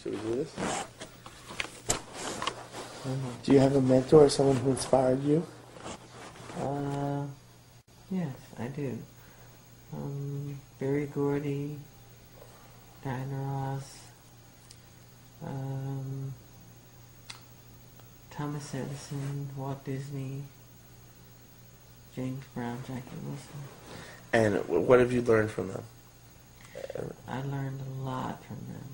Should we do this? Do you have a mentor or someone who inspired you? Yes, I do. Barry Gordy, Diana Ross, Thomas Edison, Walt Disney, James Brown, Jackie Wilson. And what have you learned from them? I learned a lot from them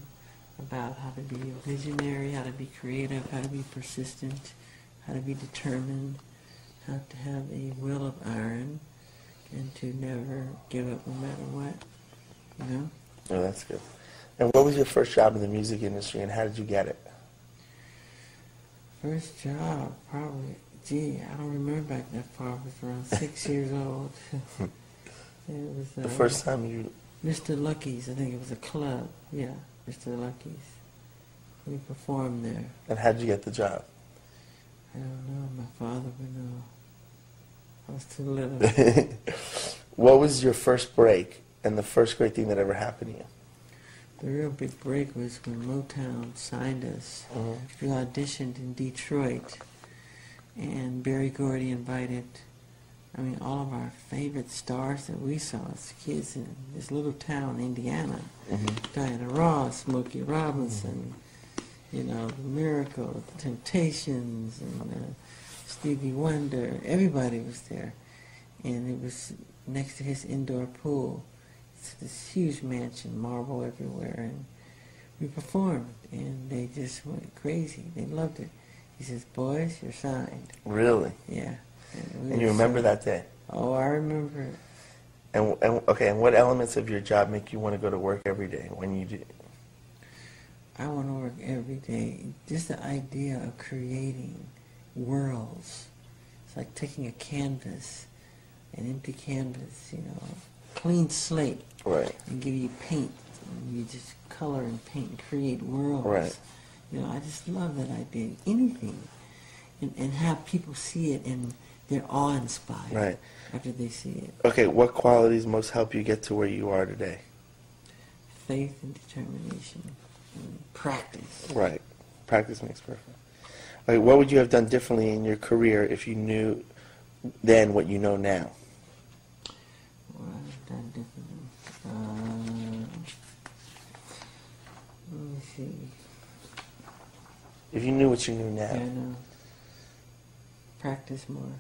about how to be a visionary, how to be creative, how to be persistent, how to be determined, how to have a will of iron, and to never give up no matter what, you know? Oh, that's good. And what was your first job in the music industry, and how did you get it? First job, probably, gee, I don't remember back that far. I was around 6 years old. It was The first time you... Mr. Lucky's, I think it was a club, yeah, Mr. Lucky's. We performed there. And how did you get the job? I don't know, my father would know. I was too little. What was your first break and the first great thing that ever happened to you? The real big break was when Motown signed us. Mm-hmm. We auditioned in Detroit, and Barry Gordy invited, all of our favorite stars that we saw as kids in this little town, Indiana. Mm-hmm. Diana Ross, Smokey Robinson, the Miracle, the Temptations, and Stevie Wonder. Everybody was there, and it was next to his indoor pool. It's this huge mansion, marble everywhere, and we performed, and they just went crazy. They loved it. He says, "Boys, you're signed." Really? Yeah. And you remember that day? Oh, I remember it. And what elements of your job make you want to go to work every day when you do? I want to work every day. Just the idea of creating worlds. It's like taking a canvas, an empty canvas, clean slate, right, and give you paint. And you just color and paint and create worlds. Right. I just love that idea. Anything. And have people see it and they're awe-inspired right, after they see it. Okay, what qualities most help you get to where you are today? Faith and determination and practice. Right. Practice makes perfect. Okay, what would you have done differently in your career if you knew then what you know now? What I've done differently? Let me see. If you knew what you knew now. Yeah, I know. Practice more.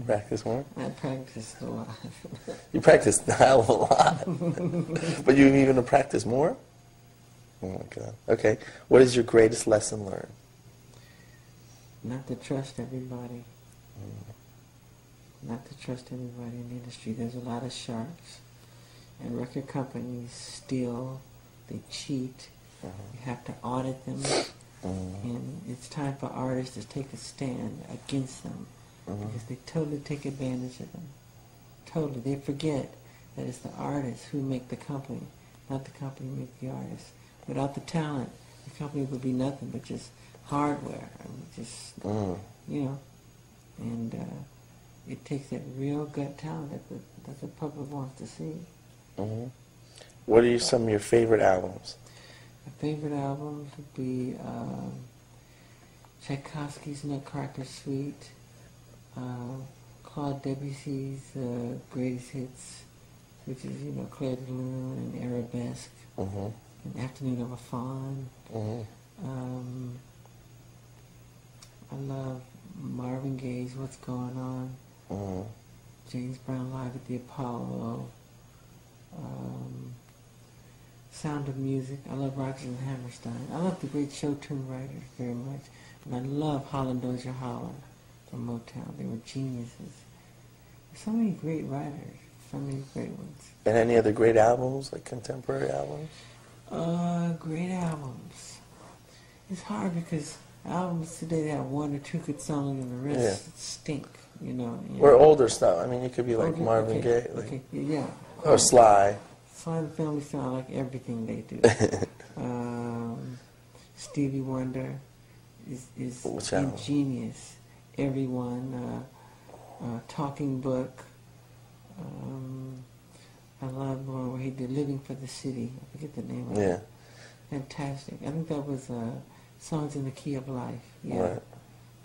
Practice more? I practiced a lot. You practiced a hell of a lot. But you even to practice more? Oh my God. Okay. What is your greatest lesson learned? Not to trust everybody. Not to trust everybody in the industry. There's a lot of sharks. And record companies steal, they cheat. You have to audit them. And it's time for artists to take a stand against them. Because they totally take advantage of them. Totally. They forget that it's the artists who make the company, not the company who make the artists. Without the talent, the company would be nothing but just hardware. And it takes that real gut talent that the public wants to see. What are some of your favorite albums? My favorite albums would be Tchaikovsky's Nutcracker Suite, Claude Debussy's Greatest Hits, which is, Clair de Lune and Arabesque, and Afternoon of a Faun. I love Marvin Gaye's What's Going On, James Brown Live at the Apollo, Sound of Music. I love Rodgers and Hammerstein. I love the great show tune writers very much. And I love Holland Dozier Holland from Motown. They were geniuses. There's so many great writers, so many great ones. And any other great albums, like contemporary albums? Great albums. It's hard because albums today, they have one or two good songs and the rest stink, Or older stuff. It could be like Marvin Gaye. Yeah. Or Sly. Sly and the Family Stone, I like everything they do. Stevie Wonder is ingenious. Everyone. Talking Book. I love the one where he did Living for the City. I forget the name of it. Fantastic. I think that was Songs in the Key of Life. Yeah. Right.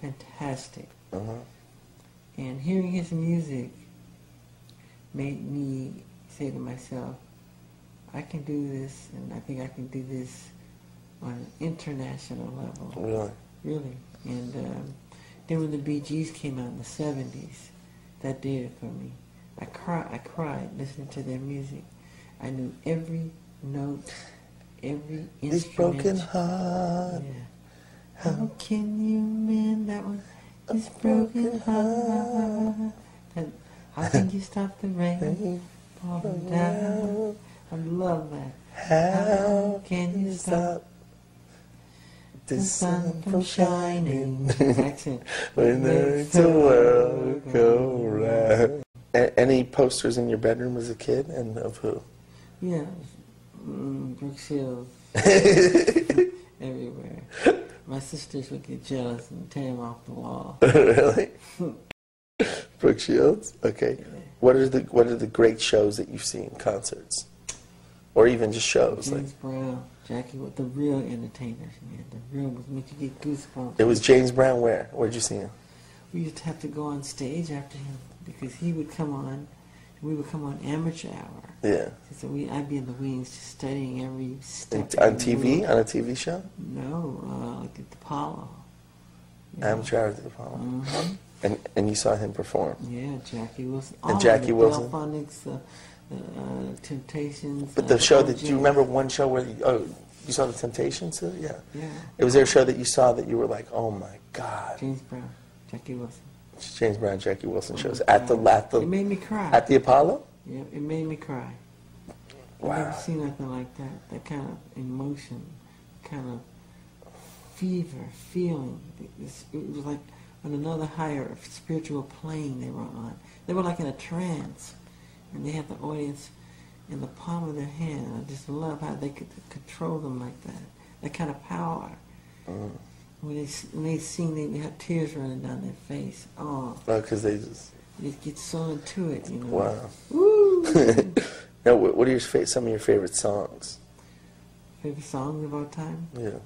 Fantastic. Uh-huh. And hearing his music made me say to myself, I can do this, and I think I can do this on an international level. Really? Really. And then when the Bee Gees came out in the 70s, that did it for me. I cried listening to their music. I knew every note, every instrument. This broken heart. Yeah. How can you mend that one? This broken heart. How can you stop the rain falling down? I love that. How can you stop the sun from shining when the world go round? Any posters in your bedroom as a kid, and of who? Yeah, Brooke Shields everywhere. My sisters would get jealous and tear them off the wall. Really? Brooke Shields? Okay. Yeah. What are the great shows that you've seen, concerts? Or even just shows? James Brown, Jackie, the real entertainers, man. The real was make you get goosebumps. It was James Brown where? Where'd you see him? We used to have to go on stage after him because he would come on, we would come on amateur hour. Yeah. So I'd be in the wings just studying every step. On TV? On a TV show? No, like at the Apollo. Amateur hour at the Apollo. Mm-hmm. And you saw him perform? Yeah, Jackie Wilson. And Jackie Wilson? Delphonics, Temptations. But the show that, do you remember one show where you saw the Temptations? Yeah. Yeah. Was there a show that you saw that you were like, oh my God? James Brown, Jackie Wilson. James Brown, Jackie Wilson shows. Oh, At the it made me cry. At the Apollo? Yeah, it made me cry. Wow. I've never seen nothing like that. That kind of emotion, kind of fever, feeling. It was like on another higher spiritual plane they were on. They were like in a trance, and they had the audience in the palm of their hand. I just love how they could control them like that. That kind of power. Mm. When they sing, they have tears running down their face. Oh, because they just get so into it, you know. Wow. Woo! Now, what are some of your favorite songs? Favorite songs of all time? Yeah.